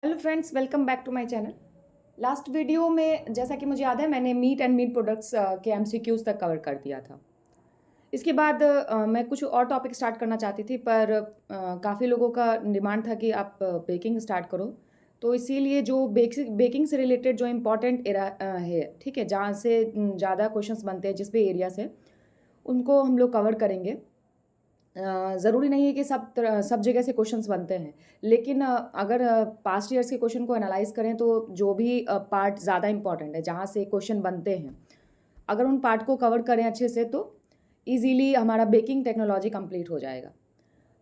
Hello friends, welcome back to my channel. Last video में जैसा कि मुझे याद है मैंने मीट एंड मीट प्रोडक्ट्स के एमसीक्यूज़ तक कवर कर दिया था। इसके बाद मैं कुछ और टॉपिक स्टार्ट करना चाहती थी पर काफ़ी लोगों का डिमांड था कि आप बेकिंग स्टार्ट करो। तो इसीलिए जो बेकिंग से रिलेटेड जो इम्पोर्टेंट है, ठीक है, जहाँ से ज़्यादा क्वेश्चंस बनते हैं जिस भी एरिया से, उनको हम लोग कवर करेंगे। ज़रूरी नहीं है कि सब जगह से क्वेश्चंस बनते हैं, लेकिन अगर पास्ट ईयर्स के क्वेश्चन को एनालाइज़ करें तो जो भी पार्ट ज़्यादा इम्पोर्टेंट है, जहाँ से क्वेश्चन बनते हैं, अगर उन पार्ट को कवर करें अच्छे से तो ईज़िली हमारा बेकिंग टेक्नोलॉजी कंप्लीट हो जाएगा।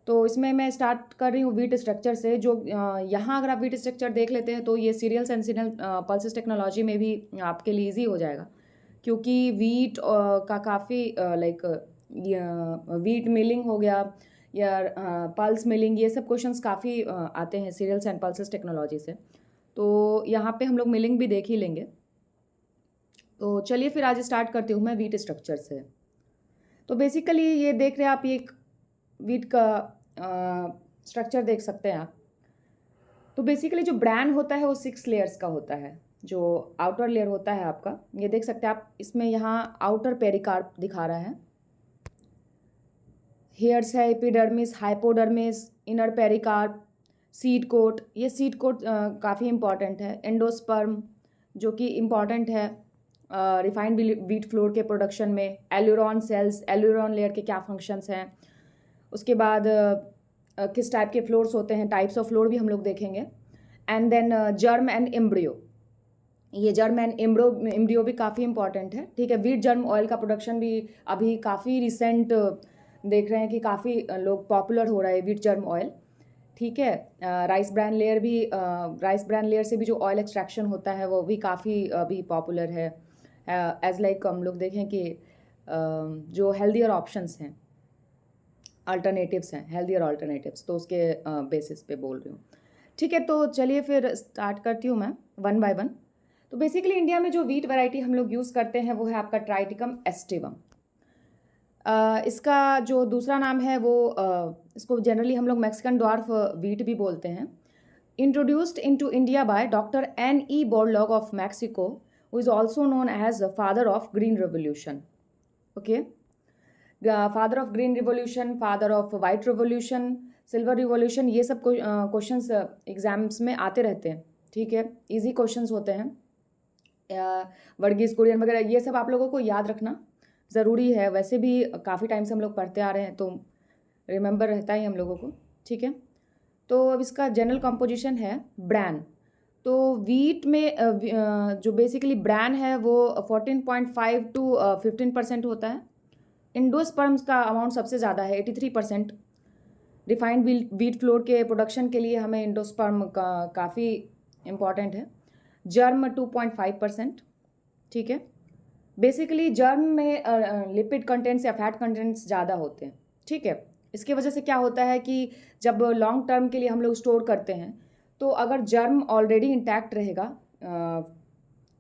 तो इसमें मैं स्टार्ट कर रही हूँ व्हीट स्ट्रक्चर से। जो यहाँ अगर आप व्हीट स्ट्रक्चर देख लेते हैं तो ये cereals and signal pulses technology में भी आपके लिए ईज़ी हो जाएगा, क्योंकि व्हीट का काफ़ी लाइक व्हीट मिलिंग हो गया या पल्स मिलिंग, ये सब क्वेश्चंस काफ़ी आते हैं सीरियल्स एंड पल्सेस टेक्नोलॉजी से। तो यहाँ पे हम लोग मिलिंग भी देख ही लेंगे। तो चलिए फिर आज स्टार्ट करती हूँ मैं व्हीट स्ट्रक्चर से। तो बेसिकली ये देख रहे हैं आप, ये एक व्हीट का स्ट्रक्चर देख सकते हैं आप। तो बेसिकली जो ब्रैन होता है वो 6 लेयर्स का होता है। जो आउटर लेयर होता है आपका, ये देख सकते हैं आप, इसमें यहाँ आउटर पेरिकार्प दिखा रहा है। हेयर्स है, epidermis, hypodermis, inner pericarp, seed coat. ये सीड कोट काफ़ी इंपॉर्टेंट है। एंडोस्पर्म जो कि इम्पॉर्टेंट है रिफाइंड व्हीट फ्लोर के प्रोडक्शन में। एल्यूरॉन सेल्स, एल्यूरॉन लेयर के क्या फंक्शंस हैं। उसके बाद किस टाइप के फ्लोर्स होते हैं, टाइप्स ऑफ फ्लोर भी हम लोग देखेंगे। And then germ and embryo. ये जर्म एंड एम्ब्रियो भी काफ़ी इंपॉर्टेंट है, ठीक है। व्हीट जर्म ऑयल का प्रोडक्शन भी अभी काफ़ी रिसेंट देख रहे हैं कि काफ़ी लोग पॉपुलर हो रहा है व्हीट जर्म ऑयल, ठीक है। राइस ब्रान लेयर भी, राइस ब्रान लेयर से भी जो ऑयल एक्सट्रैक्शन होता है वो भी काफ़ी अभी पॉपुलर है। एज लाइक हम लोग देखें कि जो हेल्दियर ऑप्शंस हैं, अल्टरनेटिव्स हैं, हेल्दियर अल्टरनेटिव्स, तो उसके बेसिस पे बोल रही हूँ, ठीक है। तो चलिए फिर स्टार्ट करती हूँ मैं वन बाय वन। तो बेसिकली इंडिया में जो व्हीट वैरायटी हम लोग यूज़ करते हैं वो है आपका ट्राइटिकम एस्टिवम। इसका जो दूसरा नाम है वो इसको जनरली हम लोग मैक्सिकन ड्वार्फ व्हीट भी बोलते हैं। Introduced into India by doctor N.E. Borlaug of Mexico, who is also known as the father of green revolution. Okay, father of green revolution, father of white revolution, silver revolution, ये सब questions exams में आते रहते हैं, ठीक है। Easy questions होते हैं। वर्गीज कुरियन वगैरह ये सब आप लोगों को याद रखना ज़रूरी है। वैसे भी काफ़ी टाइम से हम लोग पढ़ते आ रहे हैं तो रिमेंबर रहता ही हम लोगों को, ठीक है। तो अब इसका जनरल कंपोजिशन है ब्रैन। तो वीट में जो बेसिकली ब्रैन है वो 14.5 टू 15% होता है। इंडोस्पर्म्स का अमाउंट सबसे ज़्यादा है, 83%। रिफाइंड व्हीट फ्लोर के प्रोडक्शन के लिए हमें इंडोस्पर्म का काफ़ी इम्पॉर्टेंट है। जर्म 2.5%, ठीक है। बेसिकली जर्म में लिपिड कंटेंट्स या फैट कंटेंट्स ज़्यादा होते हैं, ठीक है। इसकी वजह से क्या होता है कि जब लॉन्ग टर्म के लिए हम लोग स्टोर करते हैं तो अगर जर्म ऑलरेडी इंटैक्ट रहेगा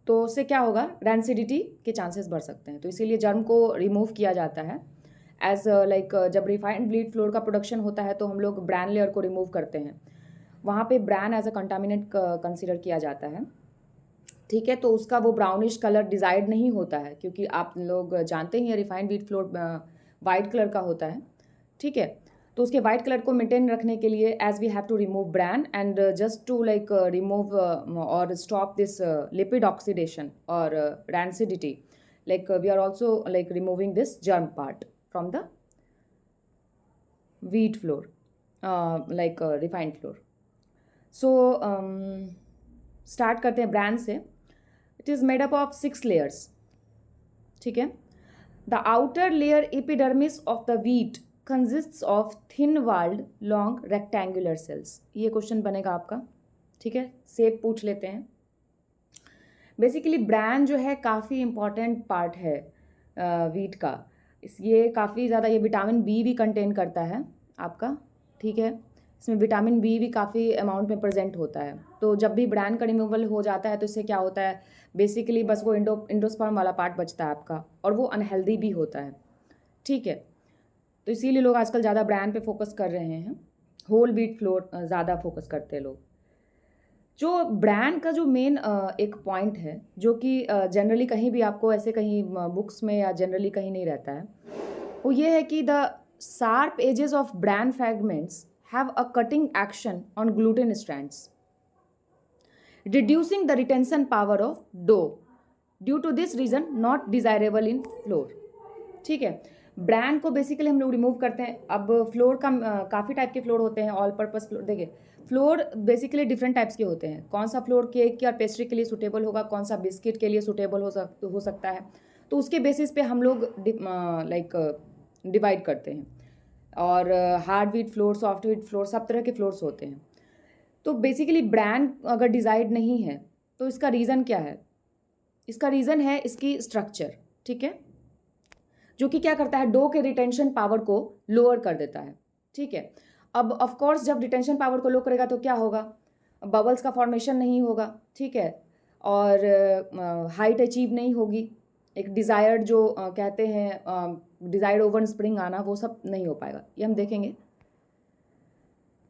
तो उससे क्या होगा, रैंसिडिटी के चांसेस बढ़ सकते हैं। तो इसीलिए जर्म को रिमूव किया जाता है। एज लाइक जब रिफाइंड व्हीट फ्लोर का प्रोडक्शन होता है तो हम लोग ब्रैन लेयर को रिमूव करते हैं, वहाँ पे bran as a contaminant consider किया जाता है, ठीक है। तो उसका वो ब्राउनिश कलर डिजायर्ड नहीं होता है, क्योंकि आप लोग जानते ही हैं refined wheat floor white colour का होता है, ठीक है। तो उसके वाइट कलर को मेंटेन रखने के लिए as we have to remove bran and just to like remove और स्टॉप दिस लिपिड ऑक्सीडेशन और rancidity, like we are also like removing this germ part from the wheat flour, like refined flour. So start करते हैं bran से। It is made up of 6 layers, ठीक है। The outer layer epidermis of the wheat consists of thin walled long rectangular cells. ये question बनेगा आपका, ठीक है। सेप पूछ लेते हैं। बेसिकली ब्रैन जो है काफ़ी इम्पॉर्टेंट पार्ट है व्हीट का। ये काफ़ी ज़्यादा, ये विटामिन बी भी कंटेन करता है आपका, ठीक है। इसमें विटामिन बी भी काफ़ी अमाउंट में प्रेजेंट होता है। तो जब भी ब्रैन का रिमूवल हो जाता है तो इससे क्या होता है, बेसिकली बस वो इंडोस्पर्म वाला पार्ट बचता है आपका, और वो अनहेल्दी भी होता है, ठीक है। तो इसीलिए लोग आजकल ज़्यादा ब्रैन पे फोकस कर रहे हैं। होल व्हीट फ्लोर ज़्यादा फोकस करते हैं लोग। जो ब्रांड का जो मेन एक पॉइंट है, जो कि जनरली कहीं भी आपको ऐसे कहीं बुक्स में या जनरली कहीं नहीं रहता है, वो ये है कि the sharp edges of bran fragments have a cutting action on gluten strands, reducing the retention power of dough, due to this reason not desirable in flour. ठीक है, ब्रांड को बेसिकली हम लोग रिमूव करते हैं. अब फ्लोर का काफ़ी टाइप के फ्लोर होते हैं. ऑल पर्पस फ्लोर, देखिए फ्लोर बेसिकली डिफरेंट टाइप्स के होते हैं. कौन सा फ्लोर केक या पेस्ट्री के लिए सूटेबल होगा, कौन सा बिस्किट के लिए सूटेबल हो सकता है, तो उसके बेसिस पे हम लोग लाइक डिवाइड करते हैं. और hard wheat flour, soft wheat flour, सब तरह के फ्लोर्स होते हैं. तो बेसिकली ब्रांड अगर डिसाइड नहीं है तो इसका रीज़न क्या है? इसका रीज़न है इसकी स्ट्रक्चर. ठीक है, जो कि क्या करता है, डो के रिटेंशन पावर को लोअर कर देता है. ठीक है, अब ऑफ कोर्स जब रिटेंशन पावर को लो करेगा तो क्या होगा, बबल्स का फॉर्मेशन नहीं होगा. ठीक है, और हाइट अचीव नहीं होगी. एक डिज़ायर्ड जो कहते हैं डिज़ायर्ड ओवन स्प्रिंग आना, वो सब नहीं हो पाएगा. ये हम देखेंगे.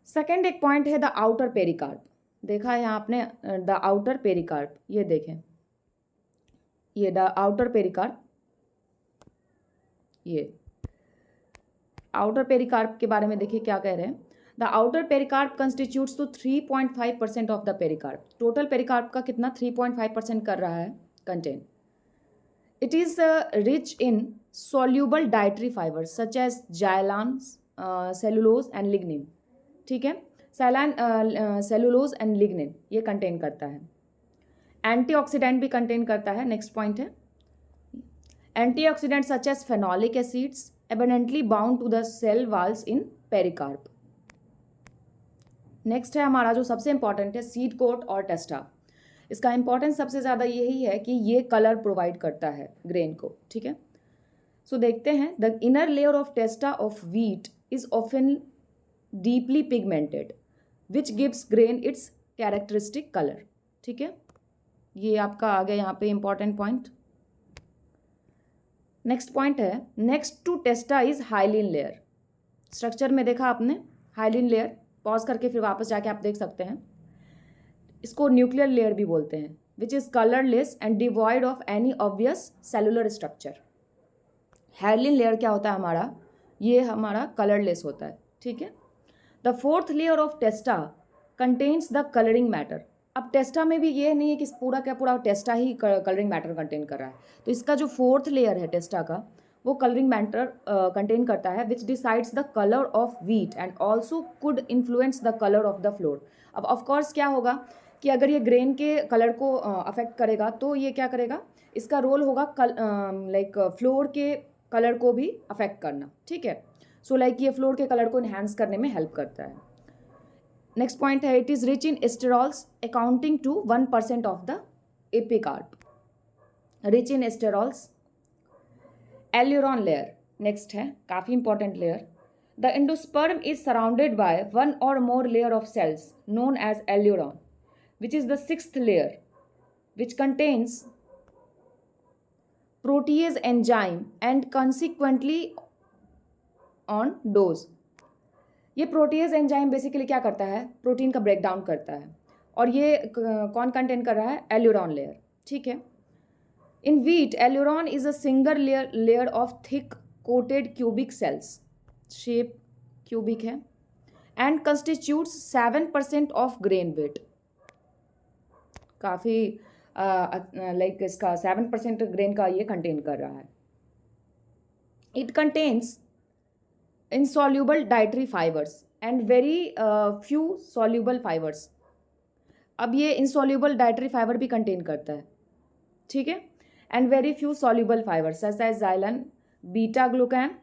सेकेंड एक पॉइंट है द आउटर पेरिकार्प. देखा है यहाँ आपने द आउटर पेरिकार्प, ये देखें, ये द आउटर पेरिकार्प, ये आउटर पेरिकार्प के बारे में देखिए क्या कह रहे हैं. The outer pericarp constitutes to 3.5% of the pericarp. Total pericarp का कितना 3.5% कर रहा है contain. It is rich in soluble dietary fibres such as xylan, cellulose and lignin. ठीक है, सैलान, सेलुलोज एंड लिग्निन ये कंटेन करता है. एंटीऑक्सीडेंट भी कंटेन करता है. नेक्स्ट पॉइंट है antioxidant such as phenolic acids abundantly bound to the cell walls in pericarp. Next है हमारा जो सबसे इंपॉर्टेंट है सीड कोट और टेस्टा. इसका इंपॉर्टेंस सबसे ज़्यादा यही है कि ये कलर प्रोवाइड करता है ग्रेन को. ठीक है, सो देखते हैं. The inner layer of टेस्टा of wheat is often deeply pigmented which gives grain its characteristic color. ठीक है, ये आपका आ गया यहाँ पे इंपॉर्टेंट पॉइंट. नेक्स्ट पॉइंट है next to testa is hyaline layer. Structure में देखा आपने हाइलिन लेयर, पॉज करके फिर वापस जाके आप देख सकते हैं. इसको न्यूक्लियर लेयर भी बोलते हैं, which is colourless and devoid of any obvious cellular structure. Hyaline layer क्या होता है हमारा, ये हमारा कलरलेस होता है. ठीक है, the fourth layer of टेस्टा contains the colouring matter. अब टेस्टा में भी ये नहीं है कि पूरा क्या पूरा टेस्टा ही कलरिंग मैटर कंटेन कर रहा है. तो इसका जो फोर्थ लेयर है टेस्टा का, वो कलरिंग मैटर कंटेन करता है, विच decides the colour of wheat and also could influence the colour of the floor. अब ऑफकोर्स क्या होगा कि अगर ये ग्रेन के कलर को अफेक्ट करेगा तो ये क्या करेगा, इसका रोल होगा लाइक फ्लोर के कलर को भी अफेक्ट करना. ठीक है, सो लाइक ये फ्लोर के कलर को इन्हांस करने में हेल्प करता है. नेक्स्ट पॉइंट है it is rich in sterols accounting to 1% of the epicarp. Rich in sterols. Aleurone layer next है, काफ़ी important layer. The endosperm is surrounded by one or more layer of cells known as aleurone, which is the sixth layer, which contains protease enzyme and consequently on dose. ये proteases enzyme basically क्या करता है, protein का break down करता है. और ये कौन कंटेन कर रहा है, एल्यूरॉन लेयर. ठीक है, in wheat aleurone is a single layer of thick coated cubic cells, shape cubic है, and constitutes 7% of grain weight. काफ़ी लाइक इसका 7% ग्रेन का ये कंटेन कर रहा है. It contains insoluble dietary fibers and very few soluble fibers. अब ये insoluble dietary fiber भी कंटेन करता है. ठीक है, and very few soluble fibers such as xylan, beta glucan,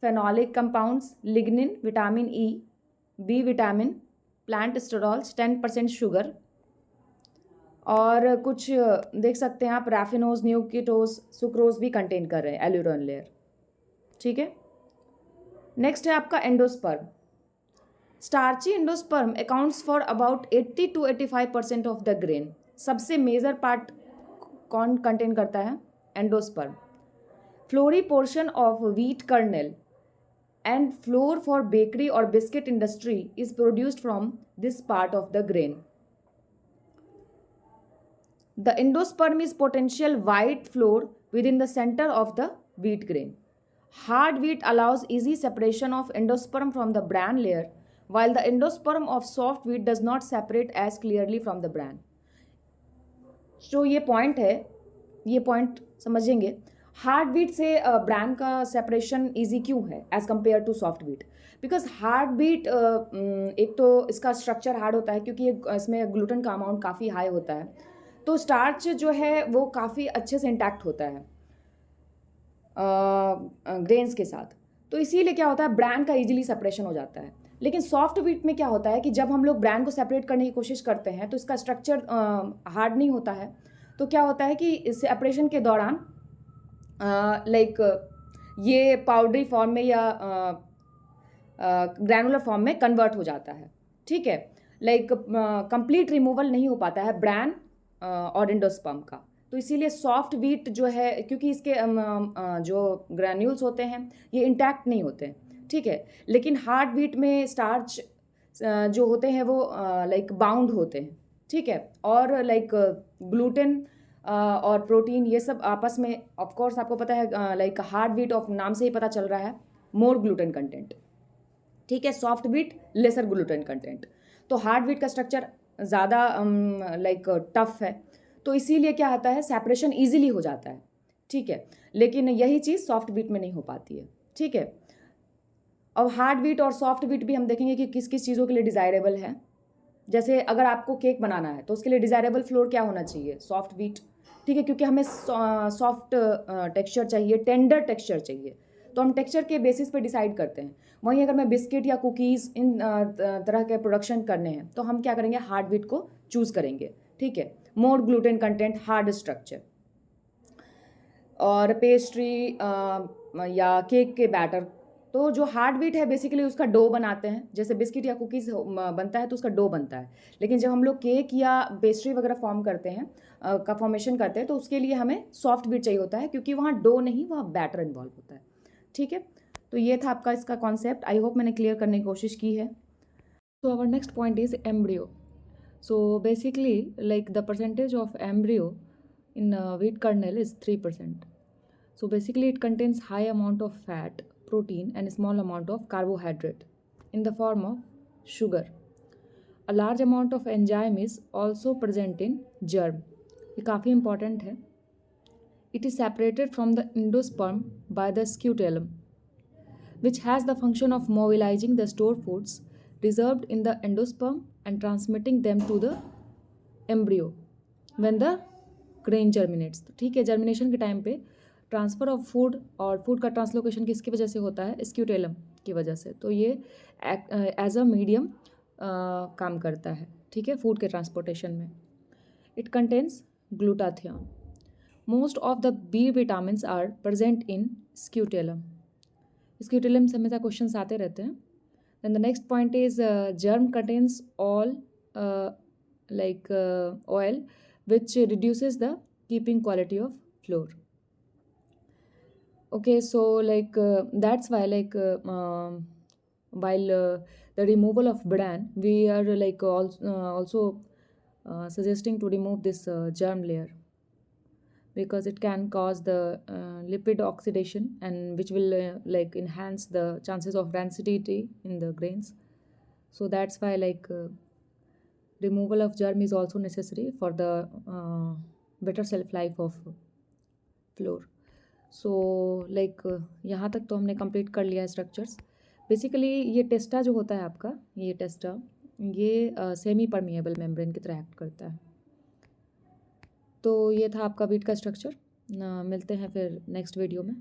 phenolic compounds, lignin, vitamin E, B vitamin, plant sterols, 10% sugar, और कुछ देख सकते हैं आप रैफिनोज, न्यूक्लियोटोज, सुक्रोज भी कंटेन कर रहे हैं एल्यूरॉन लेयर. ठीक है, नेक्स्ट है आपका endosperm. Starchy endosperm accounts for about 80 to 85% of the grain. सबसे मेजर पार्ट कौन कंटेन करता है, endosperm. Floury portion of wheat kernel and flour for bakery और biscuit industry is produced from this part of the grain. The endosperm is potential white flour within the center of the wheat grain. Hard wheat allows easy separation of endosperm from the bran layer, while the endosperm of soft wheat does not separate as clearly from the bran. जो ये point है, ये point समझेंगे। Hard wheat से bran का separation easy क्यों है as compare to soft wheat? Because hard wheat एक तो इसका स्ट्रक्चर हार्ड होता है क्योंकि इसमें ग्लूटेन का अमाउंट काफ़ी हाई होता है, तो स्टार्च जो है वो काफ़ी अच्छे से इंटैक्ट होता है ग्रेन्स के साथ, तो इसीलिए क्या होता है ब्रांड का इजीली सेपरेशन हो जाता है। लेकिन सॉफ्ट वीट में क्या होता है कि जब हम लोग ब्रांड को सेपरेट करने की कोशिश करते हैं तो इसका स्ट्रक्चर हार्ड नहीं होता है, तो क्या होता है कि इस सेपरेशन के दौरान लाइक ये पाउडरी फॉर्म में या ग्रैनुलर फॉर्म में कन्वर्ट हो जाता है, ठीक है। लाइक कंप्लीट रिमूवल नहीं हो पाता है ब्रांड और एंडोस्पर्म का, तो इसीलिए सॉफ्ट वीट जो है क्योंकि इसके जो ग्रैन्यूल्स होते हैं ये इंटैक्ट नहीं होते हैं, ठीक है। लेकिन हार्ड वीट में स्टार्च जो होते हैं वो लाइक बाउंड होते हैं, ठीक है, और लाइक ग्लूटेन और प्रोटीन ये सब आपस में, ऑफ कोर्स आपको पता है लाइक हार्ड वीट ऑफ नाम से ही पता चल रहा है मोर ग्लूटेन कंटेंट, ठीक है, soft wheat lesser gluten content. तो हार्ड वीट का स्ट्रक्चर ज़्यादा लाइक टफ है, तो इसीलिए क्या आता है सेपरेशन ईजिली हो जाता है, ठीक है। लेकिन यही चीज़ सॉफ्ट वीट में नहीं हो पाती है, ठीक है। अब हार्ड वीट और सॉफ्ट वीट भी हम देखेंगे कि किस किस चीज़ों के लिए डिज़ायरेबल है। जैसे अगर आपको केक बनाना है तो उसके लिए डिज़ायरेबल फ्लोर क्या होना चाहिए? सॉफ्ट वीट, ठीक है, क्योंकि हमें सॉफ्ट टेक्सचर चाहिए, टेंडर टेक्सचर चाहिए, तो हम टेक्सचर के बेसिस पे डिसाइड करते हैं। वहीं अगर मैं बिस्किट या कुकीज़ इन तरह के प्रोडक्शन करने हैं तो हम क्या करेंगे, हार्ड वीट को चूज़ करेंगे, ठीक है, मोर ग्लूटेन कंटेंट, हार्ड स्ट्रक्चर। और पेस्ट्री या केक के बैटर, तो जो हार्ड वीट है बेसिकली उसका डो बनाते हैं, जैसे बिस्किट या कुकीज़ बनता है तो उसका डो बनता है। लेकिन जब हम लोग केक या पेस्ट्री वगैरह फॉर्म करते हैं का फॉर्मेशन करते हैं तो उसके लिए हमें सॉफ्ट वीट चाहिए होता है, क्योंकि वहाँ डो नहीं, वहाँ बैटर इन्वॉल्व होता है, ठीक है। तो ये था आपका इसका कॉन्सेप्ट, आई होप मैंने क्लियर करने की कोशिश की है। तो our next point is embryo. So basically, like the percentage of embryo in wheat kernel is 3%. So basically, it contains high amount of fat, protein, and small amount of carbohydrate in the form of sugar. A large amount of enzyme is also present in germ. ये काफ़ी important है. It is separated from the endosperm by the scutellum, which has the function of mobilizing the stored foods reserved in the endosperm and transmitting them to the embryo when the grain germinates. तो ठीक है, germination के time पे transfer of food और food का translocation किसकी वजह से होता है? स्क्यूटेलम की वजह से। तो ये एज अ मीडियम काम करता है, ठीक है, फूड के ट्रांसपोर्टेशन में। It contains glutathione. Most of the B vitamins are present in scutellum. Scutellum से हमेशा क्वेश्चन आते रहते हैं। Then the next point is germ contains all oil, which reduces the keeping quality of flour. Okay, so that's why while the removal of bran, we are also suggesting to remove this germ layer, because it can cause the lipid oxidation, and which will enhance the chances of rancidity in the grains. So that's why removal of germ is also necessary for the better shelf life of flour. So यहाँ तक तो हमने complete कर लिया structures. Basically ये टेस्टा जो होता है आपका, ये टेस्टा ये सेमी परमिएबल मेम्ब्रेन की तरह एक्ट करता है। तो ये था आपका वीट का स्ट्रक्चर। मिलते हैं फिर नेक्स्ट वीडियो में।